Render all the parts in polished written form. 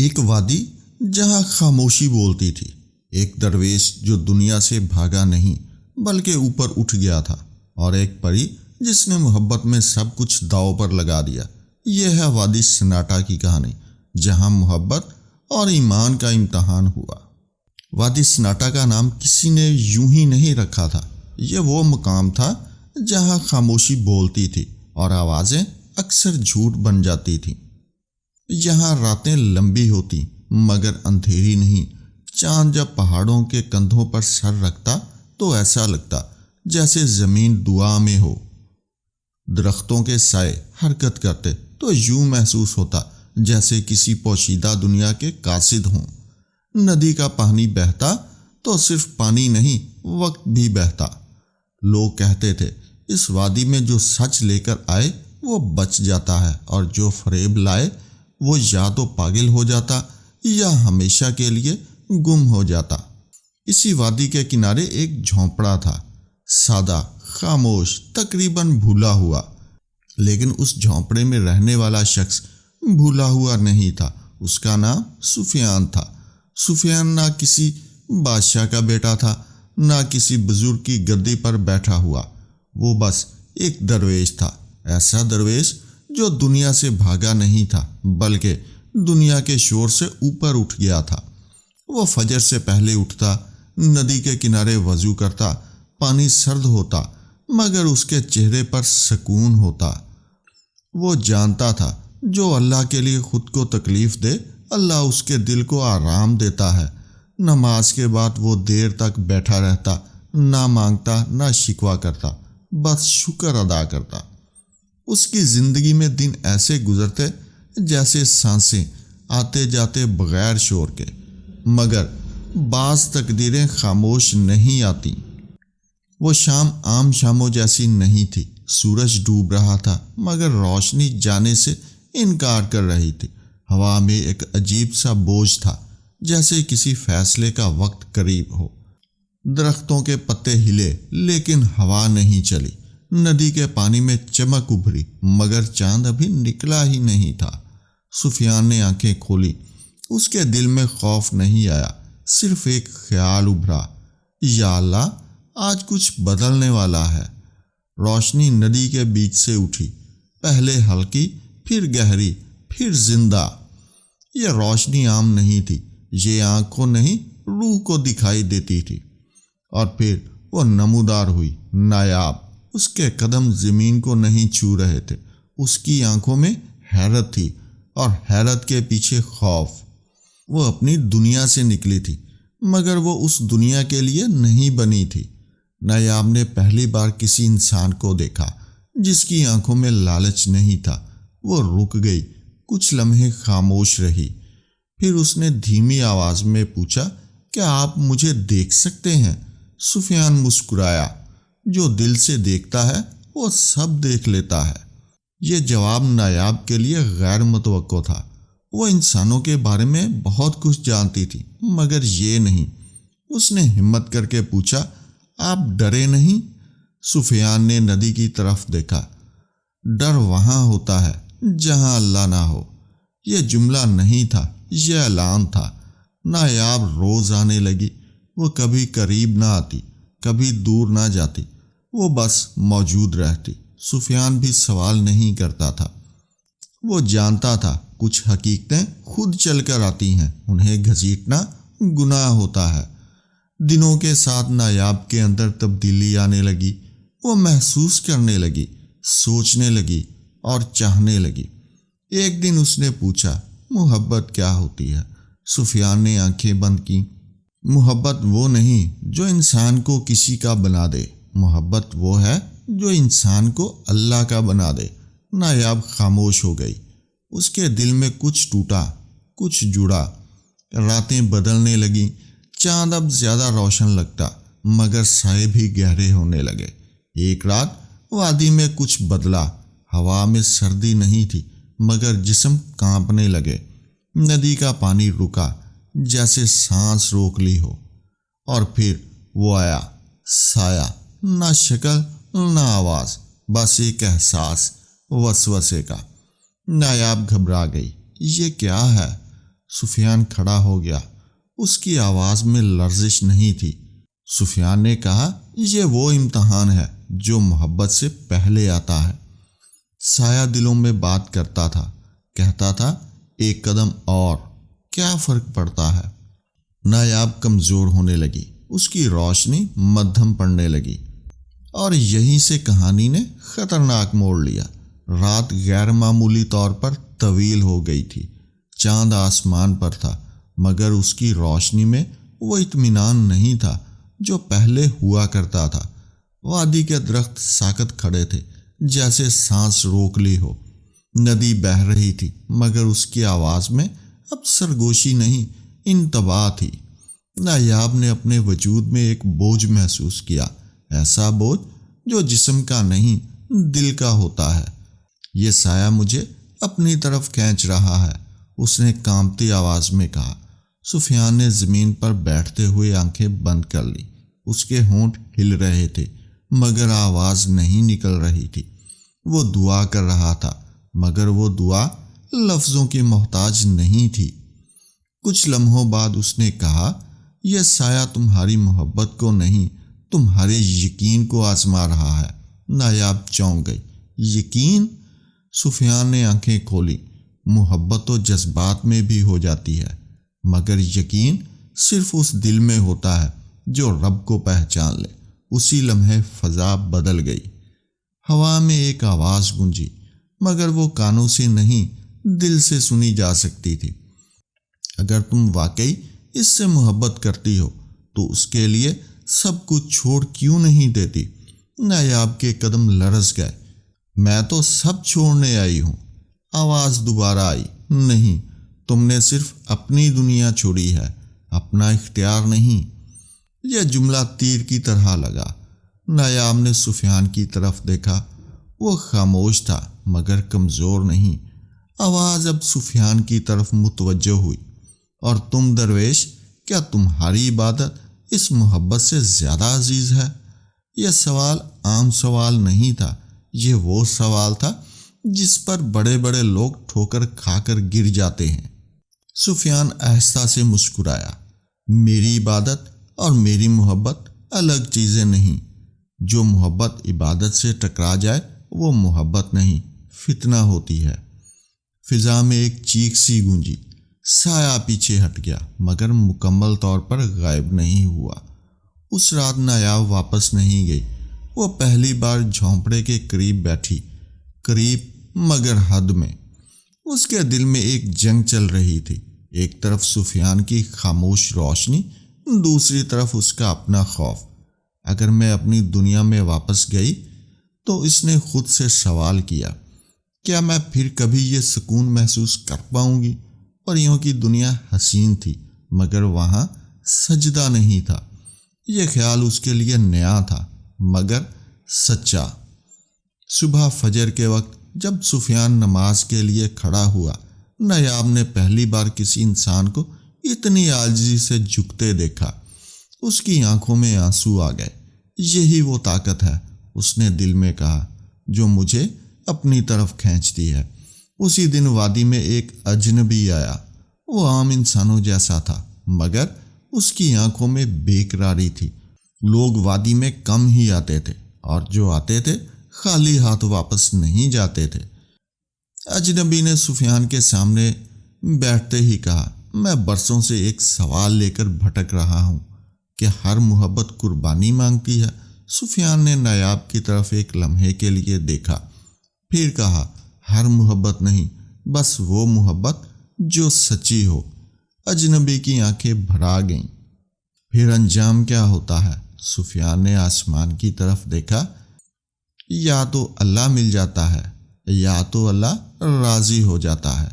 ایک وادی جہاں خاموشی بولتی تھی، ایک درویش جو دنیا سے بھاگا نہیں بلکہ اوپر اٹھ گیا تھا، اور ایک پری جس نے محبت میں سب کچھ داؤ پر لگا دیا۔ یہ ہے وادی سناٹا کی کہانی، جہاں محبت اور ایمان کا امتحان ہوا۔ وادی سناٹا کا نام کسی نے یوں ہی نہیں رکھا تھا، یہ وہ مقام تھا جہاں خاموشی بولتی تھی اور آوازیں اکثر جھوٹ بن جاتی تھیں۔ یہاں راتیں لمبی ہوتی مگر اندھیری نہیں۔ چاند جب پہاڑوں کے کندھوں پر سر رکھتا تو ایسا لگتا جیسے زمین دعا میں ہو۔ درختوں کے سائے حرکت کرتے تو یوں محسوس ہوتا جیسے کسی پوشیدہ دنیا کے قاصد ہوں۔ ندی کا پانی بہتا تو صرف پانی نہیں، وقت بھی بہتا۔ لوگ کہتے تھے اس وادی میں جو سچ لے کر آئے وہ بچ جاتا ہے، اور جو فریب لائے وہ یا تو پاگل ہو جاتا یا ہمیشہ کے لیے گم ہو جاتا۔ اسی وادی کے کنارے ایک جھونپڑا تھا، سادہ، خاموش، تقریباً بھولا ہوا۔ لیکن اس جھونپڑے میں رہنے والا شخص بھولا ہوا نہیں تھا۔ اس کا نام سفیان تھا۔ سفیان نہ کسی بادشاہ کا بیٹا تھا، نہ کسی بزرگ کی گدی پر بیٹھا ہوا، وہ بس ایک درویش تھا۔ ایسا درویش جو دنیا سے بھاگا نہیں تھا بلکہ دنیا کے شور سے اوپر اٹھ گیا تھا۔ وہ فجر سے پہلے اٹھتا، ندی کے کنارے وضو کرتا۔ پانی سرد ہوتا مگر اس کے چہرے پر سکون ہوتا۔ وہ جانتا تھا جو اللہ کے لیے خود کو تکلیف دے، اللہ اس کے دل کو آرام دیتا ہے۔ نماز کے بعد وہ دیر تک بیٹھا رہتا، نہ مانگتا نہ شکوہ کرتا، بس شکر ادا کرتا۔ اس کی زندگی میں دن ایسے گزرتے جیسے سانسیں آتے جاتے بغیر شور کے، مگر بعض تقدیریں خاموش نہیں آتی۔ وہ شام عام شاموں جیسی نہیں تھی۔ سورج ڈوب رہا تھا مگر روشنی جانے سے انکار کر رہی تھی۔ ہوا میں ایک عجیب سا بوجھ تھا، جیسے کسی فیصلے کا وقت قریب ہو۔ درختوں کے پتے ہلے لیکن ہوا نہیں چلی۔ ندی کے پانی میں چمک ابھری مگر چاند ابھی نکلا ہی نہیں تھا۔ سفیان نے آنکھیں کھولی۔ اس کے دل میں خوف نہیں آیا، صرف ایک خیال ابھرا، یا اللہ، آج کچھ بدلنے والا ہے۔ روشنی ندی کے بیچ سے اٹھی، پہلے ہلکی، پھر گہری، پھر زندہ۔ یہ روشنی عام نہیں تھی، یہ آنکھ کو نہیں روح کو دکھائی دیتی تھی، اور پھر وہ نمودار ہوئی، نایاب۔ اس کے قدم زمین کو نہیں چھو رہے تھے۔ اس کی آنکھوں میں حیرت تھی، اور حیرت کے پیچھے خوف۔ وہ اپنی دنیا سے نکلی تھی مگر وہ اس دنیا کے لیے نہیں بنی تھی۔ نایاب نے پہلی بار کسی انسان کو دیکھا جس کی آنکھوں میں لالچ نہیں تھا۔ وہ رک گئی، کچھ لمحے خاموش رہی، پھر اس نے دھیمی آواز میں پوچھا، کیا آپ مجھے دیکھ سکتے ہیں؟ سفیان مسکرایا۔ جو دل سے دیکھتا ہے وہ سب دیکھ لیتا ہے۔ یہ جواب نایاب کے لیے غیر متوقع تھا۔ وہ انسانوں کے بارے میں بہت کچھ جانتی تھی مگر یہ نہیں۔ اس نے ہمت کر کے پوچھا، آپ ڈرے نہیں؟ سفیان نے ندی کی طرف دیکھا۔ ڈر وہاں ہوتا ہے جہاں اللہ نہ ہو۔ یہ جملہ نہیں تھا، یہ اعلان تھا۔ نایاب روز آنے لگی۔ وہ کبھی قریب نہ آتی، کبھی دور نہ جاتی، وہ بس موجود رہتی۔ سفیان بھی سوال نہیں کرتا تھا۔ وہ جانتا تھا کچھ حقیقتیں خود چل کر آتی ہیں، انہیں گھسیٹنا گناہ ہوتا ہے۔ دنوں کے ساتھ نایاب کے اندر تبدیلی آنے لگی۔ وہ محسوس کرنے لگی، سوچنے لگی اور چاہنے لگی۔ ایک دن اس نے پوچھا، محبت کیا ہوتی ہے؟ سفیان نے آنکھیں بند کی۔ محبت وہ نہیں جو انسان کو کسی کا بنا دے، محبت وہ ہے جو انسان کو اللہ کا بنا دے۔ نایاب خاموش ہو گئی۔ اس کے دل میں کچھ ٹوٹا، کچھ جڑا۔ راتیں بدلنے لگیں۔ چاند اب زیادہ روشن لگتا مگر سائے بھی گہرے ہونے لگے۔ ایک رات وادی میں کچھ بدلا۔ ہوا میں سردی نہیں تھی مگر جسم کانپنے لگے۔ ندی کا پانی رکا، جیسے سانس روک لی ہو، اور پھر وہ آیا، سایہ، نہ شکل نہ آواز، بس ایک احساس، وسوسے کا۔ نایاب گھبرا گئی۔ یہ کیا ہے؟ سفیان کھڑا ہو گیا، اس کی آواز میں لرزش نہیں تھی۔ سفیان نے کہا، یہ وہ امتحان ہے جو محبت سے پہلے آتا ہے۔ سایہ دلوں میں بات کرتا تھا، کہتا تھا ایک قدم اور، کیا فرق پڑتا ہے؟ نایاب کمزور ہونے لگی، اس کی روشنی مدھم پڑنے لگی، اور یہیں سے کہانی نے خطرناک موڑ لیا۔ رات غیر معمولی طور پر طویل ہو گئی تھی، چاند آسمان پر تھا، مگر اس کی روشنی میں وہ اطمینان نہیں تھا جو پہلے ہوا کرتا تھا۔ وادی کے درخت ساکت کھڑے تھے، جیسے سانس روک لی ہو۔ ندی بہہ رہی تھی، مگر اس کی آواز میں اب سرگوشی نہیں، انتباہ تھی۔ نایاب نے اپنے وجود میں ایک بوجھ محسوس کیا، ایسا بوجھ جو جسم کا نہیں، دل کا ہوتا ہے۔ یہ سایہ مجھے اپنی طرف کھینچ رہا ہے، اس نے کانپتی آواز میں کہا۔ سفیان نے زمین پر بیٹھتے ہوئے آنکھیں بند کر لی، اس کے ہونٹ ہل رہے تھے، مگر آواز نہیں نکل رہی تھی۔ وہ دعا کر رہا تھا، مگر وہ دعا لفظوں کی محتاج نہیں تھی۔ کچھ لمحوں بعد اس نے کہا، یہ سایہ تمہاری محبت کو نہیں، تمہارے یقین کو آزما رہا ہے۔ نایاب چونک گئی۔ یقین؟ سفیان نے آنکھیں کھولی۔ محبت تو جذبات میں بھی ہو جاتی ہے، مگر یقین صرف اس دل میں ہوتا ہے جو رب کو پہچان لے۔ اسی لمحے فضا بدل گئی۔ ہوا میں ایک آواز گونجی، مگر وہ کانوں سے نہیں، دل سے سنی جا سکتی تھی۔ اگر تم واقعی اس سے محبت کرتی ہو تو اس کے لیے سب کچھ چھوڑ کیوں نہیں دیتی؟ نایاب کے قدم لرز گئے۔ میں تو سب چھوڑنے آئی ہوں۔ آواز دوبارہ آئی، نہیں، تم نے صرف اپنی دنیا چھوڑی ہے، اپنا اختیار نہیں۔ یہ جملہ تیر کی طرح لگا۔ نایاب نے سفیان کی طرف دیکھا، وہ خاموش تھا مگر کمزور نہیں۔ آواز اب سفیان کی طرف متوجہ ہوئی، اور تم درویش، کیا تمہاری عبادت اس محبت سے زیادہ عزیز ہے؟ یہ سوال عام سوال نہیں تھا، یہ وہ سوال تھا جس پر بڑے بڑے لوگ ٹھوکر کھا کر گر جاتے ہیں۔ سفیان آہستہ سے مسکرایا، میری عبادت اور میری محبت الگ چیزیں نہیں۔ جو محبت عبادت سے ٹکرا جائے وہ محبت نہیں، فتنہ ہوتی ہے۔ فضا میں ایک چیخ سی گونجی، سایہ پیچھے ہٹ گیا، مگر مکمل طور پر غائب نہیں ہوا۔ اس رات نایاب واپس نہیں گئی۔ وہ پہلی بار جھونپڑے کے قریب بیٹھی، قریب مگر حد میں۔ اس کے دل میں ایک جنگ چل رہی تھی، ایک طرف سفیان کی خاموش روشنی، دوسری طرف اس کا اپنا خوف۔ اگر میں اپنی دنیا میں واپس گئی تو اس نے خود سے سوال کیا، کیا میں پھر کبھی یہ سکون محسوس کر پاؤں گی؟ پریوں کی دنیا حسین تھی، مگر وہاں سجدہ نہیں تھا۔ یہ خیال اس کے لیے نیا تھا، مگر سچا۔ صبح فجر کے وقت جب سفیان نماز کے لیے کھڑا ہوا، نایاب نے پہلی بار کسی انسان کو اتنی عاجزی سے جھکتے دیکھا۔ اس کی آنکھوں میں آنسو آ گئے۔ یہی وہ طاقت ہے، اس نے دل میں کہا، جو مجھے اپنی طرف کھینچتی ہے۔ اسی دن وادی میں ایک اجنبی آیا۔ وہ عام انسانوں جیسا تھا، مگر اس کی آنکھوں میں بے قراری تھی۔ لوگ وادی میں کم ہی آتے تھے، اور جو آتے تھے خالی ہاتھ واپس نہیں جاتے تھے۔ اجنبی نے سفیان کے سامنے بیٹھتے ہی کہا، میں برسوں سے ایک سوال لے کر بھٹک رہا ہوں کہ ہر محبت قربانی مانگتی ہے؟ سفیان نے نایاب کی طرف ایک لمحے کے لیے دیکھا، پھر کہا، ہر محبت نہیں، بس وہ محبت جو سچی ہو۔ اجنبی کی آنکھیں بھرا گئیں۔ پھر انجام کیا ہوتا ہے؟ سفیان نے آسمان کی طرف دیکھا، یا تو اللہ مل جاتا ہے، یا تو اللہ راضی ہو جاتا ہے۔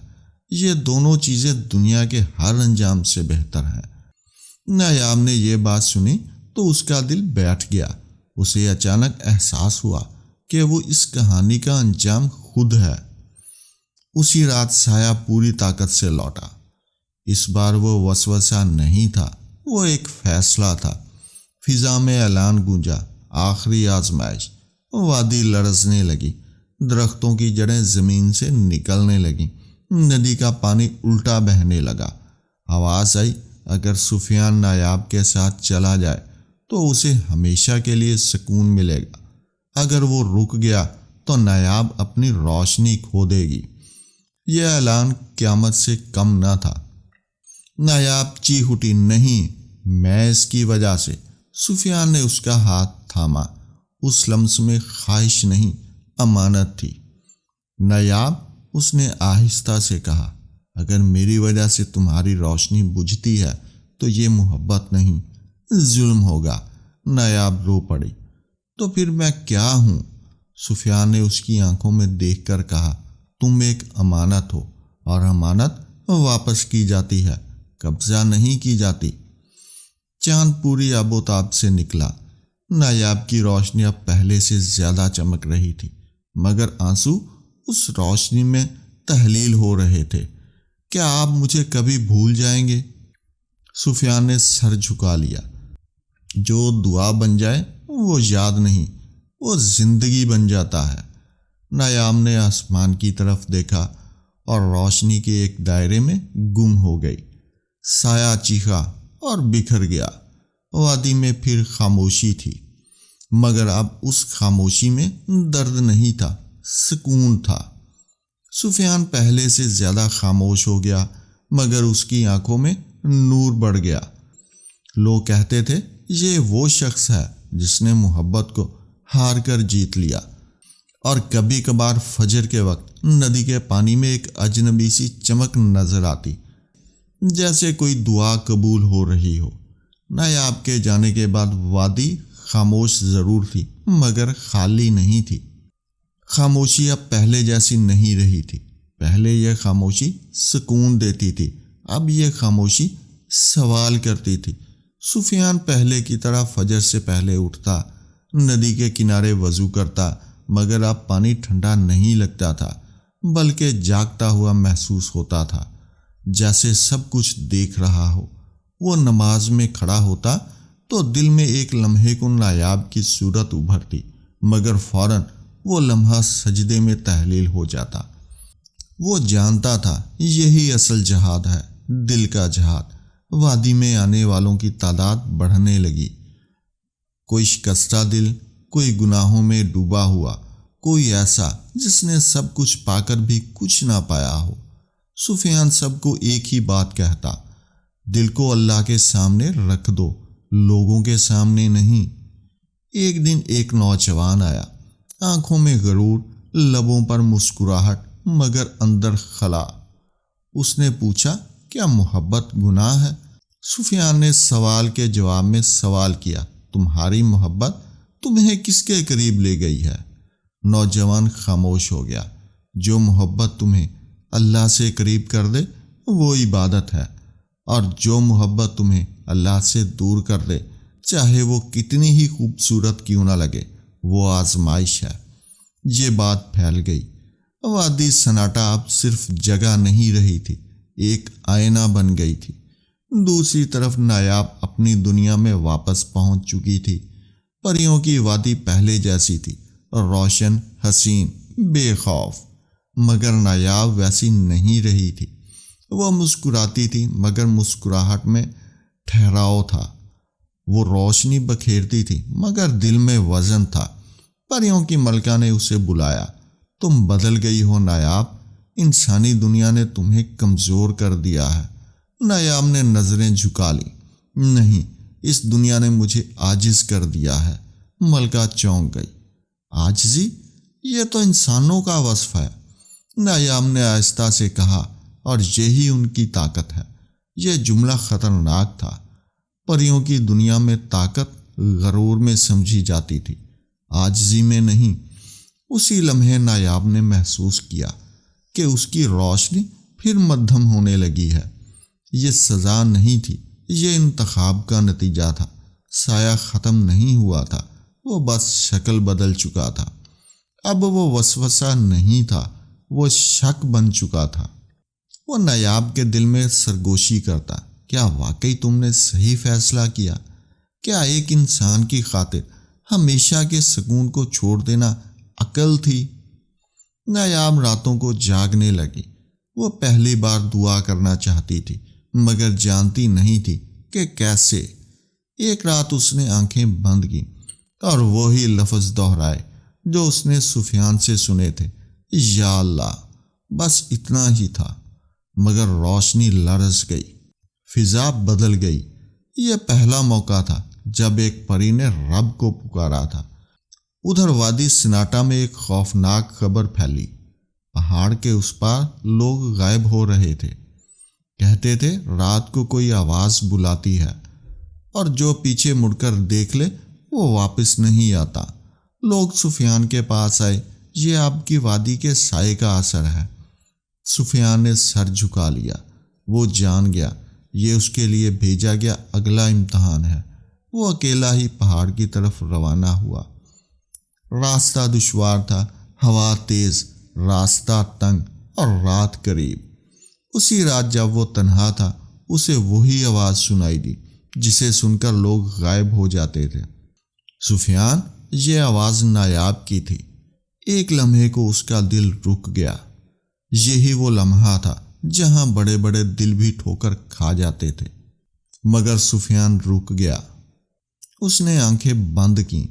یہ دونوں چیزیں دنیا کے ہر انجام سے بہتر ہیں۔ نایاب نے یہ بات سنی تو اس کا دل بیٹھ گیا۔ اسے اچانک احساس ہوا کہ وہ اس کہانی کا انجام خود ہے۔ اسی رات سایہ پوری طاقت سے لوٹا۔ اس بار وہ وسوسہ نہیں تھا، وہ ایک فیصلہ تھا۔ فضا میں اعلان گونجا، آخری آزمائش۔ وادی لرزنے لگی، درختوں کی جڑیں زمین سے نکلنے لگیں، ندی کا پانی الٹا بہنے لگا، آواز آئی، اگر سفیان نایاب کے ساتھ چلا جائے تو اسے ہمیشہ کے لیے سکون ملے گا، اگر وہ رک گیا تو نایاب اپنی روشنی کھو دے گی۔ یہ اعلان قیامت سے کم نہ تھا۔ نایاب چیخ اٹھی، نہیں، میں اس کی وجہ سے۔ سفیان نے اس کا ہاتھ تھاما۔ اس لمس میں خواہش نہیں، امانت تھی۔ نایاب، اس نے آہستہ سے کہا، اگر میری وجہ سے تمہاری روشنی بجھتی ہے تو یہ محبت نہیں، ظلم ہوگا۔ نایاب رو پڑی۔ تو پھر میں کیا ہوں؟ سفیان نے اس کی آنکھوں میں دیکھ کر کہا، تم ایک امانت ہو، اور امانت واپس کی جاتی ہے، قبضہ نہیں کی جاتی۔ چاند پوری آب و تاب سے نکلا۔ نایاب کی روشنی اب پہلے سے زیادہ چمک رہی تھی، مگر آنسو اس روشنی میں تحلیل ہو رہے تھے۔ کیا آپ مجھے کبھی بھول جائیں گے؟ سفیان نے سر جھکا لیا۔ جو دعا بن جائے وہ یاد نہیں، وہ زندگی بن جاتا ہے۔ نایاب نے آسمان کی طرف دیکھا اور روشنی کے ایک دائرے میں گم ہو گئی۔ سایہ چیخا اور بکھر گیا۔ وادی میں پھر خاموشی تھی، مگر اب اس خاموشی میں درد نہیں تھا، سکون تھا۔ سفیان پہلے سے زیادہ خاموش ہو گیا، مگر اس کی آنکھوں میں نور بڑھ گیا۔ لوگ کہتے تھے، یہ وہ شخص ہے جس نے محبت کو ہار کر جیت لیا۔ اور کبھی کبھار فجر کے وقت ندی کے پانی میں ایک اجنبی سی چمک نظر آتی، جیسے کوئی دعا قبول ہو رہی ہو۔ نایاب کے جانے کے بعد وادی خاموش ضرور تھی، مگر خالی نہیں تھی۔ خاموشی اب پہلے جیسی نہیں رہی تھی۔ پہلے یہ خاموشی سکون دیتی تھی، اب یہ خاموشی سوال کرتی تھی۔ سفیان پہلے کی طرح فجر سے پہلے اٹھتا، ندی کے کنارے وضو کرتا، مگر اب پانی ٹھنڈا نہیں لگتا تھا، بلکہ جاگتا ہوا محسوس ہوتا تھا، جیسے سب کچھ دیکھ رہا ہو۔ وہ نماز میں کھڑا ہوتا تو دل میں ایک لمحے کو نایاب کی صورت ابھرتی، مگر فوراً وہ لمحہ سجدے میں تحلیل ہو جاتا۔ وہ جانتا تھا یہی اصل جہاد ہے، دل کا جہاد۔ وادی میں آنے والوں کی تعداد بڑھنے لگی، کوئی شکستہ دل، کوئی گناہوں میں ڈوبا ہوا، کوئی ایسا جس نے سب کچھ پا کر بھی کچھ نہ پایا ہو۔ سفیان سب کو ایک ہی بات کہتا، دل کو اللہ کے سامنے رکھ دو، لوگوں کے سامنے نہیں۔ ایک دن ایک نوجوان آیا، آنکھوں میں غرور، لبوں پر مسکراہٹ، مگر اندر خلا۔ اس نے پوچھا، کیا محبت گناہ ہے؟ سفیان نے سوال کے جواب میں سوال کیا، تمہاری محبت تمہیں کس کے قریب لے گئی ہے؟ نوجوان خاموش ہو گیا۔ جو محبت تمہیں اللہ سے قریب کر دے وہ عبادت ہے، اور جو محبت تمہیں اللہ سے دور کر دے، چاہے وہ کتنی ہی خوبصورت کیوں نہ لگے، وہ آزمائش ہے۔ یہ بات پھیل گئی۔ وادی سناٹا اب صرف جگہ نہیں رہی تھی، ایک آئینہ بن گئی تھی۔ دوسری طرف نایاب اپنی دنیا میں واپس پہنچ چکی تھی۔ پریوں کی وادی پہلے جیسی تھی، روشن، حسین، بے خوف، مگر نایاب ویسی نہیں رہی تھی۔ وہ مسکراتی تھی، مگر مسکراہٹ میں ٹھہراؤ تھا۔ وہ روشنی بکھیرتی تھی، مگر دل میں وزن تھا۔ پریوں کی ملکہ نے اسے بلایا، تم بدل گئی ہو نایاب، انسانی دنیا نے تمہیں کمزور کر دیا ہے۔ نایاب نے نظریں جھکا لی، نہیں، اس دنیا نے مجھے عاجز کر دیا ہے۔ ملکہ چونک گئی، عاجزی؟ یہ تو انسانوں کا وصف ہے۔ نایاب نے آہستہ سے کہا، اور یہی ان کی طاقت ہے۔ یہ جملہ خطرناک تھا۔ پریوں کی دنیا میں طاقت غرور میں سمجھی جاتی تھی، عاجزی میں نہیں۔ اسی لمحے نایاب نے محسوس کیا کہ اس کی روشنی پھر مدھم ہونے لگی ہے۔ یہ سزا نہیں تھی، یہ انتخاب کا نتیجہ تھا۔ سایہ ختم نہیں ہوا تھا، وہ بس شکل بدل چکا تھا۔ اب وہ وسوسہ نہیں تھا، وہ شک بن چکا تھا۔ وہ نایاب کے دل میں سرگوشی کرتا، کیا واقعی تم نے صحیح فیصلہ کیا؟ کیا ایک انسان کی خاطر ہمیشہ کے سکون کو چھوڑ دینا عقل تھی؟ نایاب راتوں کو جاگنے لگی۔ وہ پہلی بار دعا کرنا چاہتی تھی، مگر جانتی نہیں تھی کہ کیسے۔ ایک رات اس نے آنکھیں بند کی اور وہی لفظ دہرائے جو اس نے سفیان سے سنے تھے، یا اللہ۔ بس اتنا ہی تھا، مگر روشنی لرز گئی، فضا بدل گئی۔ یہ پہلا موقع تھا جب ایک پری نے رب کو پکارا تھا۔ ادھر وادی سناٹا میں ایک خوفناک خبر پھیلی۔ پہاڑ کے اس پار لوگ غائب ہو رہے تھے۔ کہتے تھے رات کو کوئی آواز بلاتی ہے اور جو پیچھے مڑ کر دیکھ لے وہ واپس نہیں آتا۔ لوگ سفیان کے پاس آئے، یہ آپ کی وادی کے سائے کا اثر ہے۔ سفیان نے سر جھکا لیا۔ وہ جان گیا یہ اس کے لیے بھیجا گیا اگلا امتحان ہے۔ وہ اکیلا ہی پہاڑ کی طرف روانہ ہوا۔ راستہ دشوار تھا، ہوا تیز، راستہ تنگ اور رات قریب۔ اسی رات جب وہ تنہا تھا، اسے وہی آواز سنائی دی جسے سن کر لوگ غائب ہو جاتے تھے۔ سفیان، یہ آواز نایاب کی تھی۔ ایک لمحے کو اس کا دل رک گیا۔ یہی وہ لمحہ تھا جہاں بڑے بڑے دل بھی ٹھوکر کھا جاتے تھے۔ مگر سفیان رک گیا۔ اس نے آنکھیں بند کیں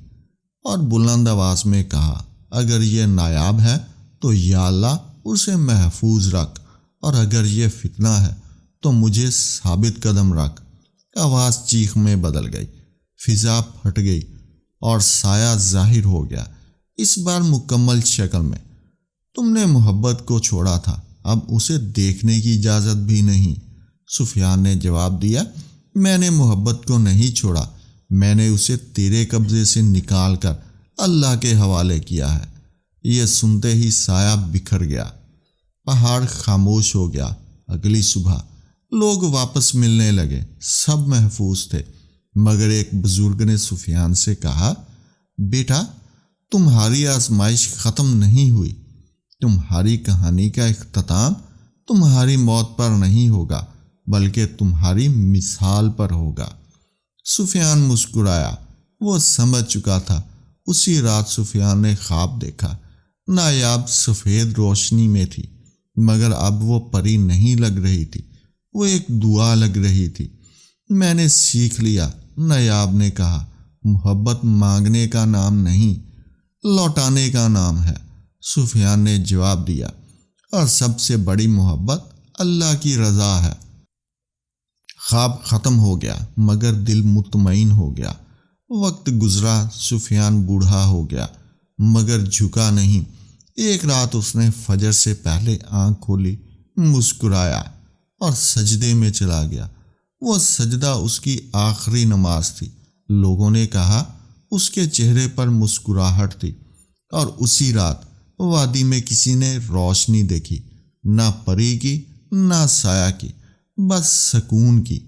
اور بلند آواز میں کہا، اگر یہ نایاب ہے تو یا اللہ اسے محفوظ رکھ، اور اگر یہ فتنہ ہے تو مجھے ثابت قدم رکھ۔ آواز چیخ میں بدل گئی، فضا پھٹ گئی اور سایہ ظاہر ہو گیا، اس بار مکمل شکل میں۔ تم نے محبت کو چھوڑا تھا، اب اسے دیکھنے کی اجازت بھی نہیں۔ سفیان نے جواب دیا، میں نے محبت کو نہیں چھوڑا، میں نے اسے تیرے قبضے سے نکال کر اللہ کے حوالے کیا ہے۔ یہ سنتے ہی سایہ بکھر گیا، پہاڑ خاموش ہو گیا۔ اگلی صبح لوگ واپس ملنے لگے، سب محفوظ تھے، مگر ایک بزرگ نے سفیان سے کہا، بیٹا تمہاری آزمائش ختم نہیں ہوئی، تمہاری کہانی کا اختتام تمہاری موت پر نہیں ہوگا بلکہ تمہاری مثال پر ہوگا۔ سفیان مسکرایا، وہ سمجھ چکا تھا۔ اسی رات سفیان نے خواب دیکھا، نایاب سفید روشنی میں تھی، مگر اب وہ پری نہیں لگ رہی تھی، وہ ایک دعا لگ رہی تھی۔ میں نے سیکھ لیا، نایاب نے کہا، محبت مانگنے کا نام نہیں، لوٹانے کا نام ہے۔ سفیان نے جواب دیا، اور سب سے بڑی محبت اللہ کی رضا ہے۔ خواب ختم ہو گیا مگر دل مطمئن ہو گیا۔ وقت گزرا، سفیان بوڑھا ہو گیا مگر جھکا نہیں۔ ایک رات اس نے فجر سے پہلے آنکھ کھولی، مسکرایا اور سجدے میں چلا گیا۔ وہ سجدہ اس کی آخری نماز تھی۔ لوگوں نے کہا اس کے چہرے پر مسکراہٹ تھی، اور اسی رات وادی میں کسی نے روشنی دیکھی، نہ پری کی نہ سایہ کی، بس سکون کی۔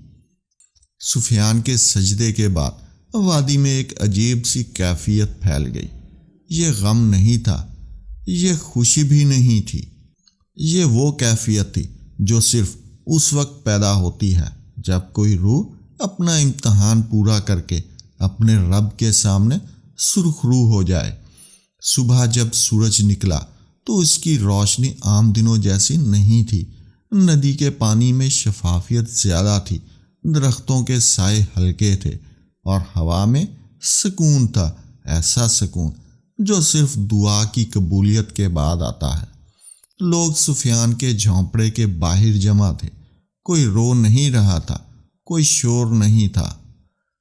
سفیان کے سجدے کے بعد وادی میں ایک عجیب سی کیفیت پھیل گئی۔ یہ غم نہیں تھا، یہ خوشی بھی نہیں تھی، یہ وہ کیفیت تھی جو صرف اس وقت پیدا ہوتی ہے جب کوئی روح اپنا امتحان پورا کر کے اپنے رب کے سامنے سرخ رو ہو جائے۔ صبح جب سورج نکلا تو اس کی روشنی عام دنوں جیسی نہیں تھی۔ ندی کے پانی میں شفافیت زیادہ تھی، درختوں کے سائے ہلکے تھے، اور ہوا میں سکون تھا، ایسا سکون جو صرف دعا کی قبولیت کے بعد آتا ہے۔ لوگ سفیان کے جھونپڑے کے باہر جمع تھے، کوئی رو نہیں رہا تھا، کوئی شور نہیں تھا،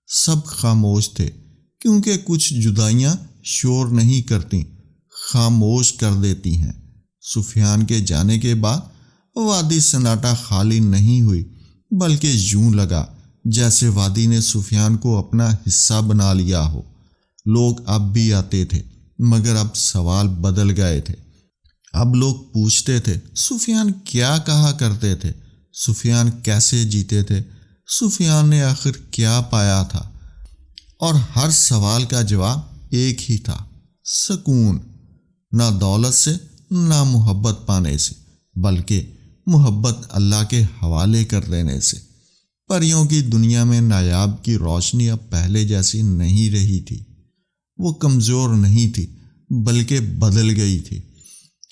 سب خاموش تھے، کیونکہ کچھ جدائیاں شور نہیں کرتی، خاموش کر دیتی ہیں۔ سفیان کے جانے کے بعد وادی سناٹا خالی نہیں ہوئی، بلکہ یوں لگا جیسے وادی نے سفیان کو اپنا حصہ بنا لیا ہو۔ لوگ اب بھی آتے تھے، مگر اب سوال بدل گئے تھے۔ اب لوگ پوچھتے تھے سفیان کیا کہا کرتے تھے، سفیان کیسے جیتے تھے، سفیان نے آخر کیا پایا تھا؟ اور ہر سوال کا جواب ایک ہی تھا، سکون۔ نہ دولت سے، نہ محبت پانے سے، بلکہ محبت اللہ کے حوالے کر دینے سے۔ پریوں کی دنیا میں نایاب کی روشنی اب پہلے جیسی نہیں رہی تھی۔ وہ کمزور نہیں تھی، بلکہ بدل گئی تھی۔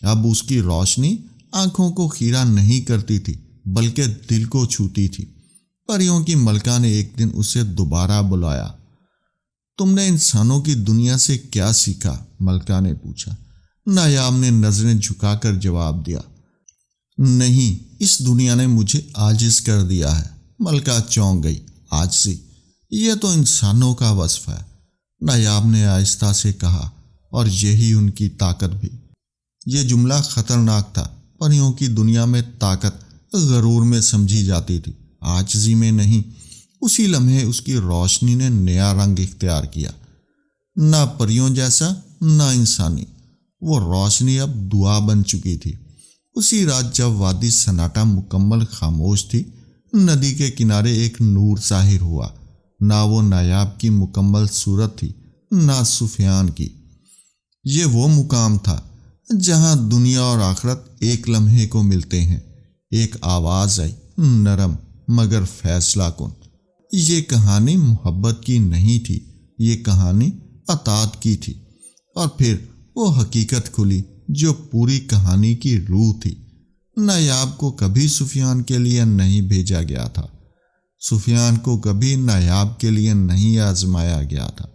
اب اس کی روشنی آنکھوں کو خیرہ نہیں کرتی تھی، بلکہ دل کو چھوتی تھی۔ پریوں کی ملکہ نے ایک دن اسے دوبارہ بلایا۔ تم نے انسانوں کی دنیا سے کیا سیکھا؟ ملکہ نے پوچھا۔ نایاب نے نظریں جھکا کر جواب دیا، نہیں، اس دنیا نے مجھے عاجز کر دیا ہے۔ ملکہ چونک گئی۔ عاجزی، یہ تو انسانوں کا وصف ہے، نایاب نے آہستہ سے کہا، اور یہی ان کی طاقت بھی۔ یہ جملہ خطرناک تھا۔ پریوں کی دنیا میں طاقت غرور میں سمجھی جاتی تھی، عاجزی میں نہیں۔ اسی لمحے اس کی روشنی نے نیا رنگ اختیار کیا، نہ پریوں جیسا نہ انسانی۔ وہ روشنی اب دعا بن چکی تھی۔ اسی رات جب وادی سناٹا مکمل خاموش تھی، ندی کے کنارے ایک نور ظاہر ہوا۔ نہ وہ نایاب کی مکمل صورت تھی، نہ سفیان کی۔ یہ وہ مقام تھا جہاں دنیا اور آخرت ایک لمحے کو ملتے ہیں۔ ایک آواز آئی، نرم مگر فیصلہ کن۔ یہ کہانی محبت کی نہیں تھی، یہ کہانی اطاعت کی تھی۔ اور پھر وہ حقیقت کھلی جو پوری کہانی کی روح تھی۔ نایاب کو کبھی سفیان کے لیے نہیں بھیجا گیا تھا، سفیان کو کبھی نایاب کے لیے نہیں آزمایا گیا تھا۔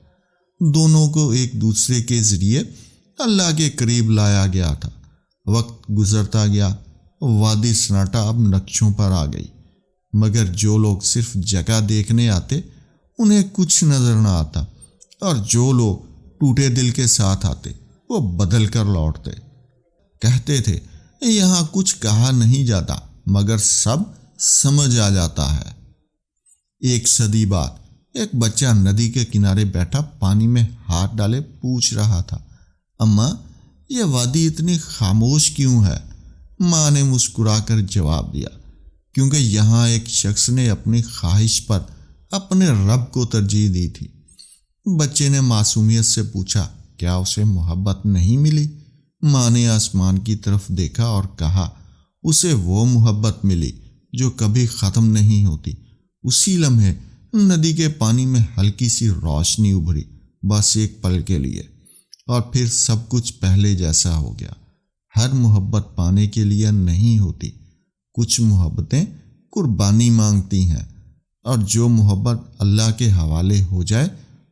دونوں کو ایک دوسرے کے ذریعے اللہ کے قریب لایا گیا تھا۔ وقت گزرتا گیا، وادی سناٹا اب نقشوں پر آ گئی، مگر جو لوگ صرف جگہ دیکھنے آتے انہیں کچھ نظر نہ آتا، اور جو لوگ ٹوٹے دل کے ساتھ آتے وہ بدل کر لوٹتے۔ کہتے تھے یہاں کچھ کہا نہیں جاتا مگر سب سمجھ آ جاتا ہے۔ ایک صدی بعد ایک بچہ ندی کے کنارے بیٹھا پانی میں ہاتھ ڈالے پوچھ رہا تھا، اماں، یہ وادی اتنی خاموش کیوں ہے؟ ماں نے مسکرا کر جواب دیا، کیونکہ یہاں ایک شخص نے اپنی خواہش پر اپنے رب کو ترجیح دی تھی۔ بچے نے معصومیت سے پوچھا، کیا اسے محبت نہیں ملی؟ ماں نے آسمان کی طرف دیکھا اور کہا، اسے وہ محبت ملی جو کبھی ختم نہیں ہوتی۔ اسی لمحے ندی کے پانی میں ہلکی سی روشنی ابھری، بس ایک پل کے لیے، اور پھر سب کچھ پہلے جیسا ہو گیا۔ ہر محبت پانے کے لیے نہیں ہوتی، کچھ محبتیں قربانی مانگتی ہیں، اور جو محبت اللہ کے حوالے ہو جائے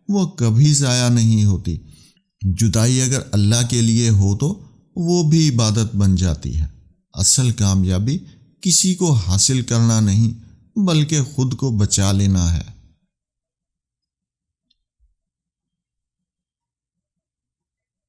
وہ کبھی ضائع نہیں ہوتی۔ جدائی اگر اللہ کے لیے ہو تو وہ بھی عبادت بن جاتی ہے۔ اصل کامیابی کسی کو حاصل کرنا نہیں بلکہ خود کو بچا لینا ہے۔